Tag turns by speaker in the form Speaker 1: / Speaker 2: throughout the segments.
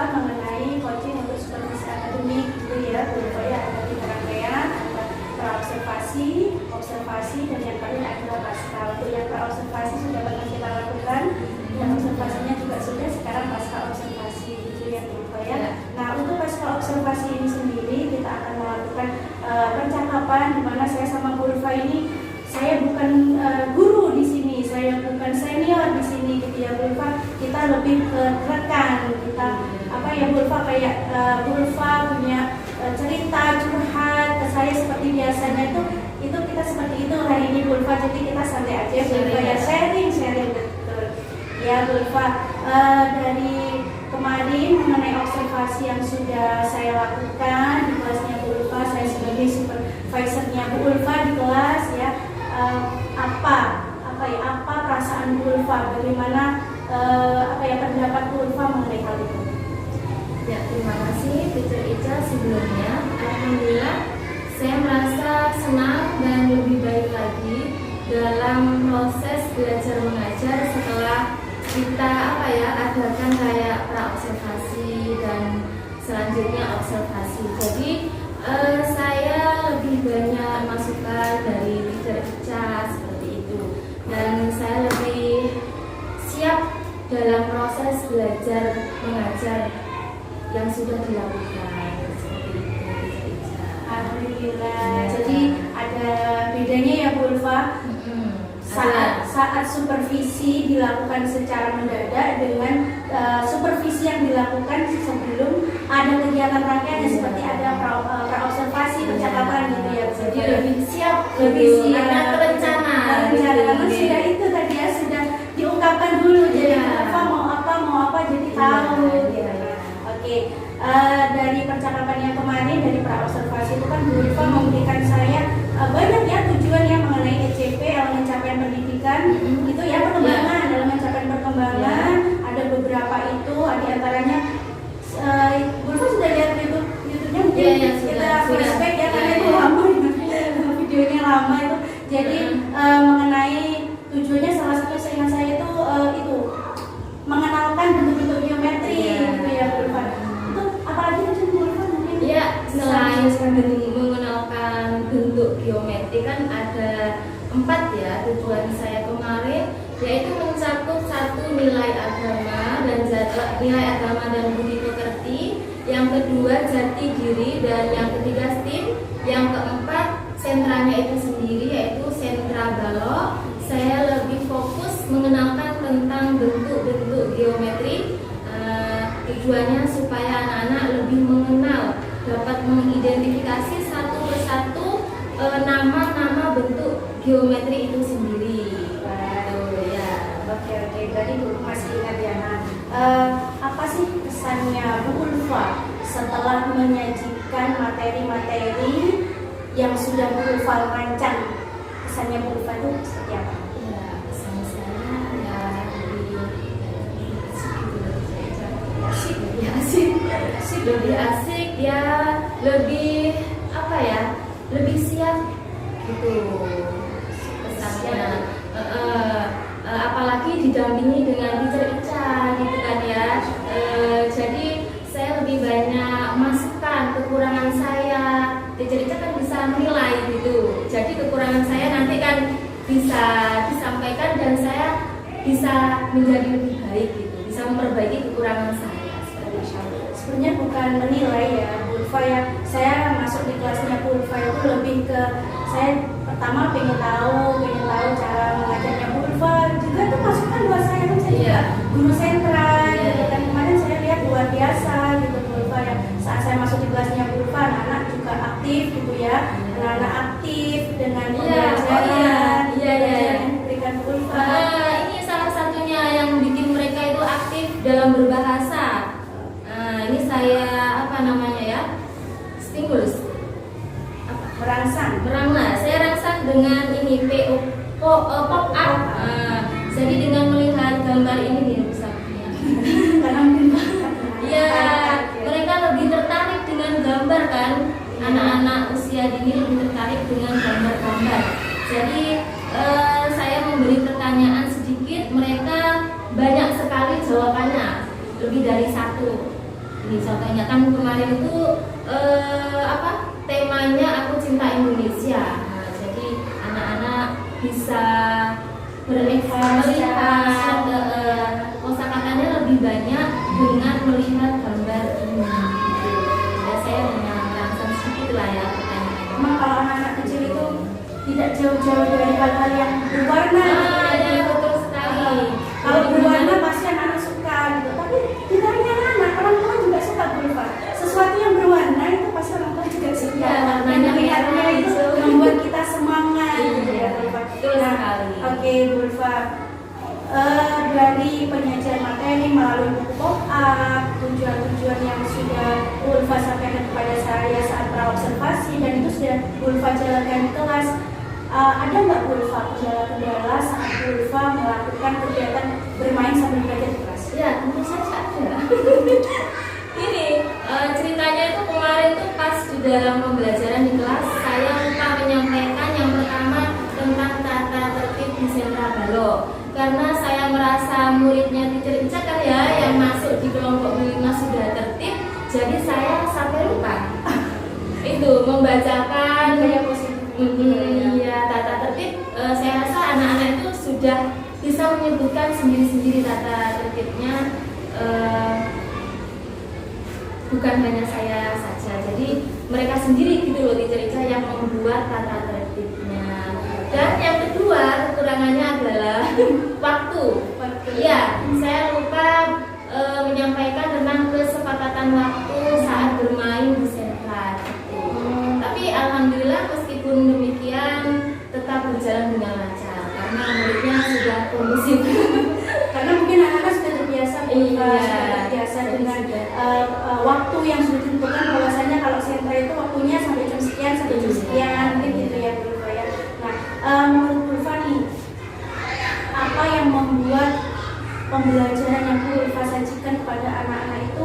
Speaker 1: mengenai coaching untuk supervisi akademik gitu ya Bu Ulfa ya. Ada 3 rangkaian, ada praobservasi, observasi, dan yang paling adalah pasca. Untuk yang praobservasi sudah pernah kita lakukan, dan observasinya juga sudah, sekarang pasca observasi gitu ya Bu Ulfa ya. Nah untuk pasca observasi ini sendiri kita akan melakukan percakapan di mana saya sama Bu Ulfa ini, saya bukan guru di sini, saya bukan senior di sini gitu ya Bu Ulfa. Kita lebih ke rekan, kita apa ya Bu Ulfa, kayak Bu Ulfa punya cerita curhat ke saya seperti biasanya itu kita seperti itu hari ini Bu Ulfa. Jadi kita santai aja Bu Ulfa ya, sharing betul ya Bu Ulfa. Dari kemarin mengenai observasi yang sudah saya lakukan di kelasnya Bu Ulfa, saya sebagai supervisornya Bu Ulfa di kelas ya. Apa perasaan Bu Ulfa, bagaimana pendapat Bu Ulfa mengenai hal itu?
Speaker 2: Ya, terima kasih Teacher Ica. Sebelumnya, alhamdulillah saya merasa senang dan lebih baik lagi dalam proses belajar mengajar setelah kita adakan kayak praobservasi dan selanjutnya observasi. Jadi saya lebih banyak masukan dari Teacher Ica seperti itu, dan saya lebih siap dalam proses belajar mengajar yang sudah dilakukan seperti itu Teacher Ica.
Speaker 1: Alhamdulillah. Jadi ada bedanya ya Bu Ulfa. Saat supervisi dilakukan secara mendadak dengan supervisi yang dilakukan sebelum ada kegiatan rangkaian seperti ada praobservasi, percakapan gitu ya.
Speaker 2: Jadi lebih siap
Speaker 1: karena
Speaker 2: terencana
Speaker 1: sudah itu tadi ya, sudah diungkapkan dulu. Jadi mau apa jadi tahu gitu. Oke. Dari percakapan yang kemarin, dari praobservasi itu kan Bu Ulfa memberikan saya banyak ya tujuan yang mengenai ECP, elemen capaian pendidikan itu ya, perkembangan, elemen capaian perkembangan. Ada beberapa itu, di antaranya Bu Ulfa sudah lihat YouTube-nya mungkin kita flashback ya, karena itu lama videonya lama itu. Jadi mengenai tujuannya, salah satu seingat saya itu mengenalkan bentuk-bentuk geometri gitu ya Bu Ulfa. Itu apalagi tujuan Bu Ulfa mungkin?
Speaker 2: Ya, selain mengenalkan bentuk geometri kan ada 4 ya tujuan saya kemarin, yaitu mencakup 1 nilai agama dan budi pekerti, yang kedua jati diri, dan yang ketiga STEAM, yang keempat sentranya itu sendiri yaitu sentra balok. Saya lebih fokus mengenalkan tentang bentuk-bentuk geometri. Tujuannya supaya anak-anak lebih mengenal, dapat mengidentifikasi satu persatu nama-nama bentuk geometri itu sendiri.
Speaker 1: Ya. Oke. Jadi Bu masih ingat ya. Apa sih kesannya Bu Ulfa setelah menyajikan materi-materi yang sudah Bu Ulfa rancang? Kesannya Bu Ulfa itu seperti apa?
Speaker 2: Ya, kesan saya lebih asik ya, lebih siap gitu kesannya. Apalagi didampingi dengan Teacher Ica gitu kan ya. Jadi saya lebih banyak masukan kekurangan saya. Teacher Ica kan bisa menilai gitu. Jadi kekurangan saya nanti kan bisa disampaikan dan saya bisa menjadi lebih baik gitu, bisa memperbaiki kekurangan saya.
Speaker 1: Sebenarnya bukan menilai ya Bu Ulfa ya. Saya masuk di kelasnya Bu Ulfa itu lebih ke, saya pertama pengen tahu cara mengajarnya Bu Ulfa. Juga itu masukan buat saya kan, saya juga guru sentra gitu kan. Kemarin saya lihat luar biasa gitu Bu Ulfa ya. Saat saya masuk di kelasnya Bu Ulfa, anak-anak juga aktif gitu ya. Anak-anak aktif dengan pembelajaran yang diberikan Bu Ulfa.
Speaker 2: Ini salah satunya yang bikin mereka itu aktif dalam berbahasa. Ini saya stimulus
Speaker 1: merangsang.
Speaker 2: Saya rangsang dengan ini pop up. Jadi dengan melihat gambar ini bisa
Speaker 1: Karena
Speaker 2: mereka lebih tertarik dengan gambar kan. Anak-anak usia dini lebih tertarik dengan gambar-gambar. Jadi saya memberi pertanyaan sedikit, mereka banyak sekali jawabannya, lebih dari 1. Ini contohnya kan kemarin itu temanya aku cinta Indonesia. Nah, jadi anak-anak bisa melihat kosakatanya lebih banyak dengan melihat gambar ini. Ya, saya merangsang sedikit lah ya pertanyaannya.
Speaker 1: Memang kalau anak-anak kecil itu tidak jauh-jauh dari hal-hal yang berwarna.
Speaker 2: Ya, betul sekali.
Speaker 1: Kalau berwarna pasti anak-anak suka gitu. Tapi tidak hanya anak, orang tua juga suka Bulfa. Sesuatu yang berwarna itu pasti orang tua juga suka.
Speaker 2: Ya, warnanya
Speaker 1: melihatnya itu membuat kita semangat. Gitu ya, Bulfa.
Speaker 2: Betul sekali.
Speaker 1: Oke, Bulfa. Dari penyajian materi melalui buku pop-up, tujuan-tujuan yang sudah Bulfa sampaikan kepada saya saat praobservasi dan itu sudah Bulfa jalankan di kelas. Ada nggak Bulfa kendala-kendala saat Bulfa melakukan kegiatan bermain sambil belajar di kelas?
Speaker 2: Ya, tentu saja ada. Ini ceritanya itu kemarin tuh pas di dalam pembelajaran di kelas saya lupa menyampaikan yang pertama tentang tata tertib di sentra balok. Karena saya merasa muridnya Teacher Ica kan ya yang masuk di kelompok 5 sudah tertib, jadi saya sampai lupa itu membacakan tata tertib. Saya rasa anak-anak itu sudah bisa menyebutkan sendiri-sendiri tata tertibnya, bukan hanya saya saja. Jadi mereka sendiri gitu loh Teacher Ica yang membuat tata tertibnya. Dan yang kedua kekurangannya adalah waktu. Iya, saya lupa menyampaikan tentang kesepakatan waktu saat bermain di sentra itu. Tapi alhamdulillah meskipun demikian tetap berjalan dengan lancar karena muridnya sudah kondusif.
Speaker 1: Karena mungkin anak-anak sudah terbiasa, dengan waktu yang sudah ditentukan bahwasanya kalau sentra itu waktunya sampai jam sekian sampai jam sekian, mungkin gitu ya Bu ya. Nah, menurut Bulfa nih, apa yang membuat pembelajaran yang Bulfa sajikan kepada anak-anak itu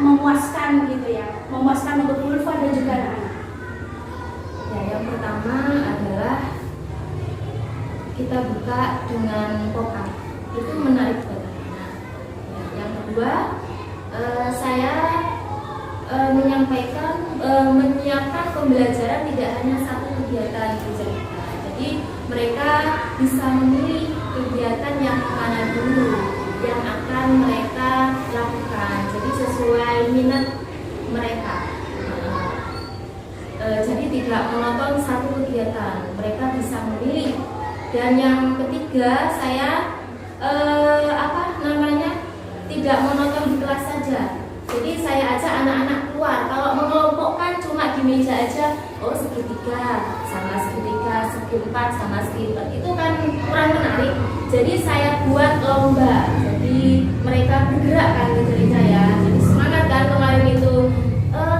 Speaker 1: memuaskan gitu ya, memuaskan untuk Bulfa dan juga anak-anak?
Speaker 2: Ya, yang pertama adalah kita buka dengan pop-up, itu menarik buat anak-anak. Ya, yang kedua saya menyiapkan pembelajaran tidak hanya satu kegiatan gitu. Jadi mereka bisa memilih kegiatan yang mana dulu yang akan mereka lakukan. Jadi sesuai minat mereka. Jadi tidak monoton satu kegiatan, mereka bisa memilih. Dan yang ketiga saya tidak monoton di kelas saja. Jadi saya ajak anak-anak keluar. Kalau mengelompokkan cuma di meja aja, oh segitiga sama segitiga, segi empat sama segi empat, itu kan kurang menarik. Jadi saya buat lomba. Jadi mereka bergerak kan Teacher Ica ya. Jadi semangat kan kemarin itu.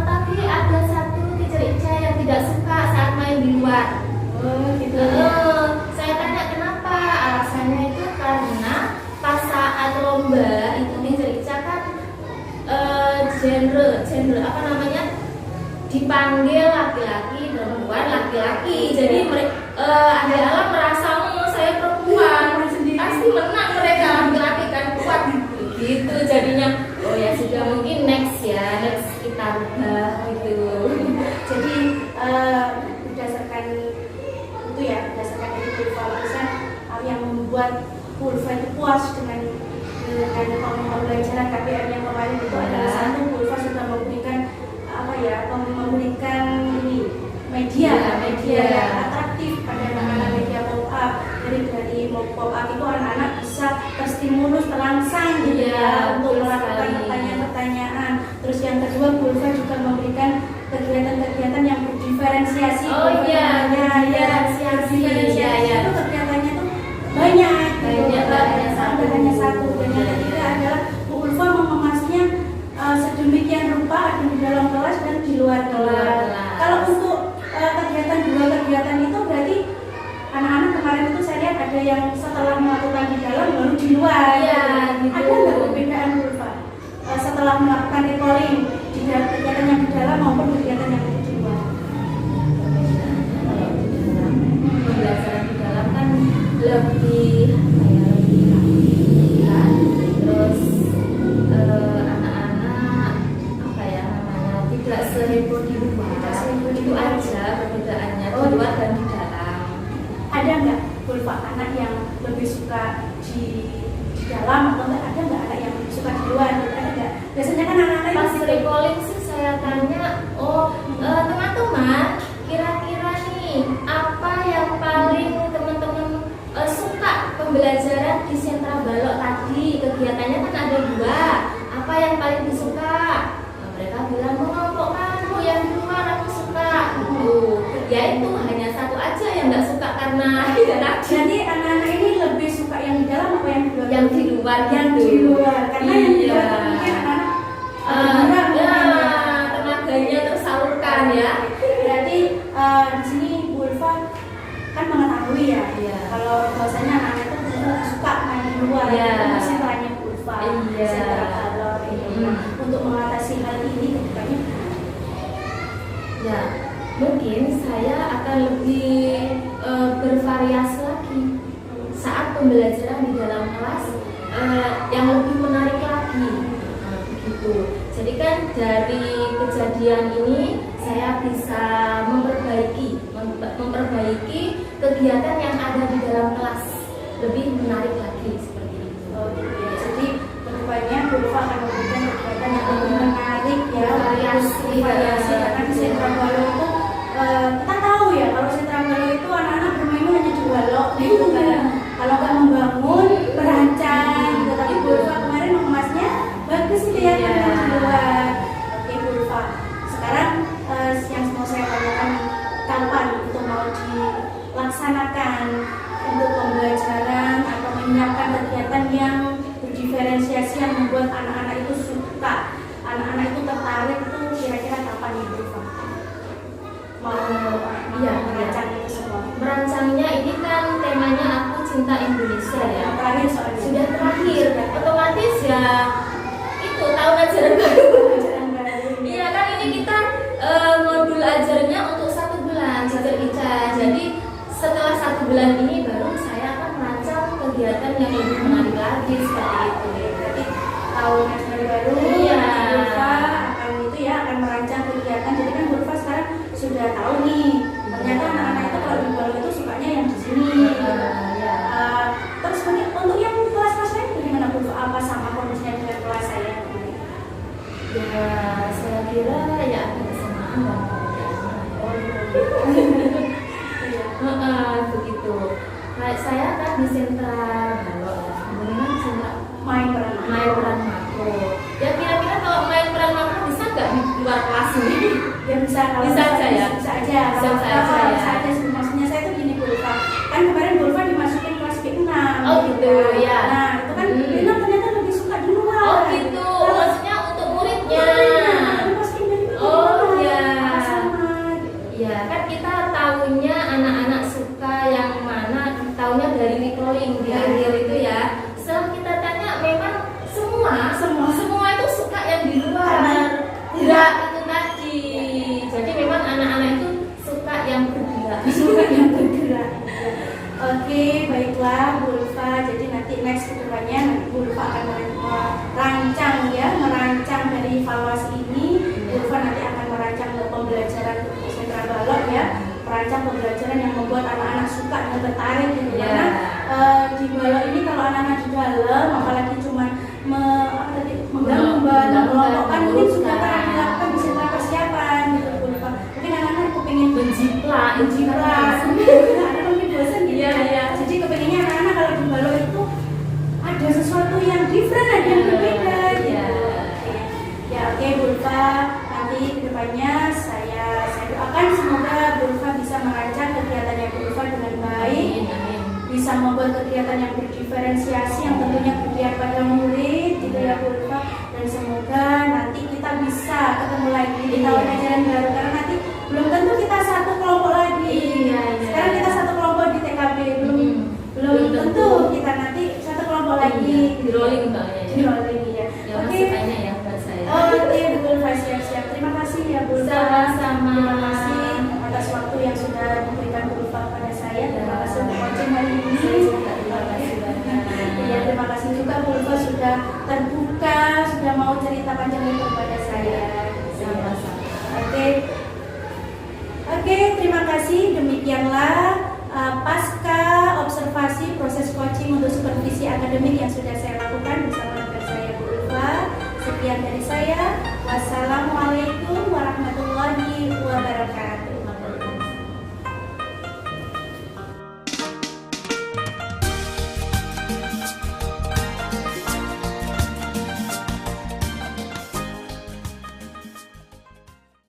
Speaker 2: Tapi ada satu Teacher Ica yang tidak suka saat main di luar. Saya tanya kenapa, alasannya itu karena pas saat lomba itu Teacher Ica kan genre dipanggil laki-laki, perempuan, laki-laki. Jadi anak-anak merasa saya perempuan, pasti menang mereka laki-laki kan kuat gitu. Jadinya oh ya sudah mungkin next kita rubah gitu.
Speaker 1: Jadi berdasarkan itu Bulfa yang membuat Bulfa itu puas dengan pembelajaran KPM yang kemarin itu adalah satu, Bulfa sudah memberikan media yang atraktif pada anak-anak, media pop-up. Dari pop-up itu anak-anak bisa terstimulus, terangsang gitu ya untuk melakukan pertanyaan-pertanyaan. Terus yang kedua, Bulfa juga memberikan kegiatan-kegiatan yang berdiferensiasi. Diferensiasi itu kegiatannya tuh banyak, sampai hanya satu. Dan yang ketiga adalah Bulfa mengemasnya sedemikian rupa ada di dalam kelas dan di luar kelas. Kalau untuk dua kegiatan itu berarti anak-anak kemarin itu saya lihat ada yang setelah melakukan di dalam baru di luar. Gitu. Ada nggak perbedaan Bulfa setelah melakukan recalling di kegiatan yang di dalam maupun kegiatan yang di luar?
Speaker 2: Pembelajaran di dalam kan lebih terus karena tidak
Speaker 1: Jadi anak-anak ini lebih suka yang di dalam apa yang di luar?
Speaker 2: yang di luar
Speaker 1: Yang
Speaker 2: gitu.
Speaker 1: di luar. Karena yang di luar
Speaker 2: Iya.
Speaker 1: itu mungkin anak-anak
Speaker 2: tenaganya tersalurkan ya.
Speaker 1: Berarti di sini Bu Ulfa kan mengetahui ya,
Speaker 2: Iya.
Speaker 1: kalau bahwasanya anak-anak itu suka main di luar,
Speaker 2: Iya.
Speaker 1: itu sentranya Bu Ulfa,
Speaker 2: Iya.
Speaker 1: sentra balok ini. Untuk mengatasi hal ini kedepannya
Speaker 2: Ya, mungkin saya akan lebih bervariasi lagi saat pembelajaran di dalam kelas yang lebih menarik lagi. Begitu. Jadi kan dari kejadian ini saya bisa memperbaiki kegiatan yang ada di dalam kelas lebih menarik lagi seperti itu.
Speaker 1: oh, gitu ya. Jadi kedepannya Bu Ulfa akan memberikan kegiatan yang lebih menarik ya,
Speaker 2: Variasi.
Speaker 1: karena di sentra balok itu kita tahu ya kalau sentra balok itu anak-anak bermainnya hanya di balok gitu kan. Kalau nggak membangun, berancang gitu. Tapi Bu Ulfa kemarin mengemasnya bagus gitu ya,
Speaker 2: Iya.
Speaker 1: karena di luar. Oke Bu Ulfa, sekarang yang mau saya tanyakan kapan itu mau dilaksanakan untuk pembelajaran atau menyiapkan kegiatan yang berdiferensiasi yang membuat anak-anak itu suka, anak-anak itu tertarik, itu kira-kira kapan nih Bu Ulfa?
Speaker 2: Iya,
Speaker 1: merancang itu semua.
Speaker 2: Merancangnya ini kan temanya Aku Cinta Indonesia ya.
Speaker 1: Yang terakhir soalnya
Speaker 2: Sudah terakhir, otomatis ya itu tahun ajaran baru.
Speaker 1: Pelajaran baru.
Speaker 2: Iya kan ini kita modul ajarnya untuk 1 bulan Teacher Ica. Jadi setelah 1 bulan ini baru saya akan merancang kegiatan yang lebih menarik lagi seperti itu.
Speaker 1: Berarti tahun ajaran baru
Speaker 2: Iya.
Speaker 1: Bu Ulfa akan itu ya, akan merancang kegiatan. Jadi kan Bu Ulfa sekarang sudah tahu nih, ternyata anak-anak itu kalau di balok itu sukanya yang di sini.
Speaker 2: Ya.
Speaker 1: Terus untuk yang kelas-kelas lain bagaimana Bu Ulfa? Apa sama kondisinya dengan kelas saya?
Speaker 2: Ya, saya kira ya ada kesamaan dan perbedaan. Begitu. Kayak saya kan di sentra balok ya, kemudian sentra
Speaker 1: Main berenang.
Speaker 2: main peran makro. Ya kira-kira kalau main peran makro bisa nggak di luar kelas ini?
Speaker 1: Ya bisa, kalau
Speaker 2: Bisa aja ya?
Speaker 1: Bisa aja.
Speaker 2: Bisa
Speaker 1: Kalau-
Speaker 2: aja
Speaker 1: kalau
Speaker 2: ya?
Speaker 1: bisa aja sih. Maksudnya saya tuh gini Bu Ulfa. Kan kemarin Bu Ulfa dimasukin kelas B6.
Speaker 2: Oh, gitu,
Speaker 1: kan.
Speaker 2: ya.
Speaker 1: Nah itu kan
Speaker 2: Hmm.
Speaker 1: B6 ternyata lebih suka di luar.
Speaker 2: Oh gitu,
Speaker 1: Kalau-
Speaker 2: maksudnya untuk muridnya.
Speaker 1: dimasukin dari luar.
Speaker 2: Oh, ya.
Speaker 1: Sama.
Speaker 2: Ya kan kita tahunya anak-anak suka yang mana, tahunya dari recalling di
Speaker 1: Ya.
Speaker 2: akhir itu ya. Setelah kita tanya memang semua itu suka yang di luar.
Speaker 1: Karena
Speaker 2: Gerak itu tadi. Jadi memang anak-anak itu suka yang bergerak.
Speaker 1: suka yang bergerak. Oke, baiklah Bu Ulfa. Jadi nanti next kedepannya nanti Bu Ulfa akan merancang dari evaluasi ini. Bu Ulfa nanti akan merancang pembelajaran sentra balok ya, merancang pembelajaran yang membuat anak-anak suka dan tertarik gitu.
Speaker 2: Ya.
Speaker 1: Karena di balok ini kalau anak-anak di dalam, apalagi cuma mengelompokkan mungkin sudah pernah dilakukan di sentra persiapan gitu Bu Ulfa. Mungkin anak-anak kepengen
Speaker 2: Menjiplak,
Speaker 1: ada mungkin bosan gitu.
Speaker 2: Iya, iya.
Speaker 1: Jadi kepengennya anak-anak kalau di balok itu ada sesuatu yang different, ada yang berbeda gitu.
Speaker 2: Iya.
Speaker 1: Ya oke Bu Ulfa, nanti kedepannya saya doakan semoga Bu Ulfa bisa merancang kegiatannya Bu Ulfa dengan baik,
Speaker 2: Amin.
Speaker 1: bisa membuat kegiatan yang berdiferensiasi yang tentunya berpihak pada murid gitu ya Bu Ulfa. Dan semoga nanti kita bisa ketemu lagi di tahun ajaran baru, karena nanti belum tentu kita satu kelompok lagi.
Speaker 2: Iya.
Speaker 1: Sekarang kita satu kelompok di TKB, belum tentu kita nanti satu kelompok lagi.
Speaker 2: Di rolling Mbak ya.
Speaker 1: Di rolling ya.
Speaker 2: Ya
Speaker 1: Oke.
Speaker 2: masih tanya ya buat saya.
Speaker 1: Oke, Bu Ulfa, siap-siap. Terima kasih ya Bu Ulfa.
Speaker 2: Sama-sama.
Speaker 1: Terima kasih atas waktu yang sudah diberikan Bu Ulfa kepada saya. Terima kasih untuk coaching hari ini.
Speaker 2: Saya juga terima kasih banyak.
Speaker 1: Iya, terima kasih juga Bu Ulfa sudah terbuka, sudah mau cerita panjang lebar kepada saya.
Speaker 2: Sama-sama.
Speaker 1: Oke, terima kasih. Demikianlah pasca observasi proses coaching untuk supervisi akademik yang sudah saya lakukan bersama rekan saya Bu Ulfa. Sekian dari saya. Wassalamualaikum warahmatullahi wabarakatuh.